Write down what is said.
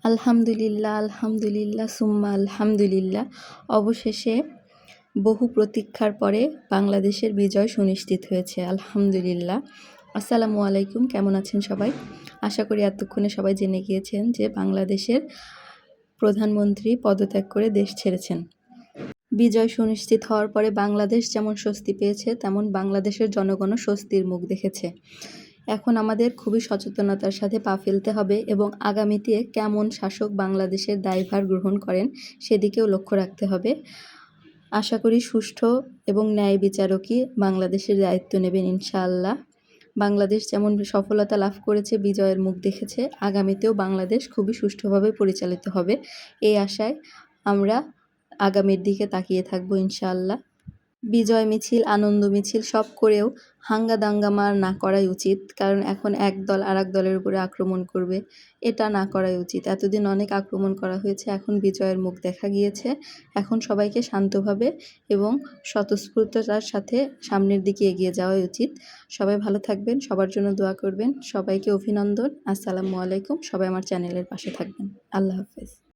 আলহামদুলিল্লাহ, আলহামদুলিল্লাহ, সুম্মা আলহামদুলিল্লাহ। অবশেষে বহু প্রতীক্ষার পরে বাংলাদেশের বিজয় সুনিশ্চিত হয়েছে। আলহামদুলিল্লাহ। আসসালামু আলাইকুম, কেমন আছেন সবাই? আশা করি এতক্ষণে সবাই জেনে গিয়েছেন যে বাংলাদেশের প্রধানমন্ত্রী পদত্যাগ করে দেশ ছেড়েছেন। বিজয় সুনিশ্চিত হওয়ার পরে বাংলাদেশ যেমন স্বস্তি পেয়েছে, তেমন বাংলাদেশের জনগণও স্বস্তির মুখ দেখেছে। এখন আমাদের খুবই সচেতনতার সাথে পা ফেলতে হবে এবং আগামীতে কেমন শাসক বাংলাদেশের দায়ভার গ্রহণ করেন সেদিকেও লক্ষ্য রাখতে হবে। আশা করি সুষ্ঠু এবং ন্যায় বিচারকই বাংলাদেশের দায়িত্ব নেবেন ইনশাআল্লাহ। বাংলাদেশ যেমন সফলতা লাভ করেছে, বিজয়ের মুখ দেখেছে, আগামীতেও বাংলাদেশ খুবই সুষ্ঠুভাবে পরিচালিত হবে। এই আশায় আমরা আগামীর দিকে তাকিয়ে থাকবো ইনশাআল্লাহ। বিজয় মিছিল, আনন্দ মিছিল সব করেও হাঙ্গা-দাঙ্গামা না করাই উচিত, কারণ এখন এক দল আরেক দলের উপরে আক্রমণ করবে, এটা না করাই উচিত। এতদিন অনেক আক্রমণ করা হয়েছে, এখন বিজয়ের মুখ দেখা গিয়েছে। এখন সবাইকে শান্তভাবে এবং স্বতঃস্ফূর্ততার সাথে সামনের দিকে এগিয়ে যাওয়াই উচিত। সবাই ভালো থাকবেন, সবার জন্য দোয়া করবেন। সবাইকে অভিনন্দন। আসসালামু আলাইকুম। সবাই আমার চ্যানেলের পাশে থাকবেন। আল্লাহ হাফেজ।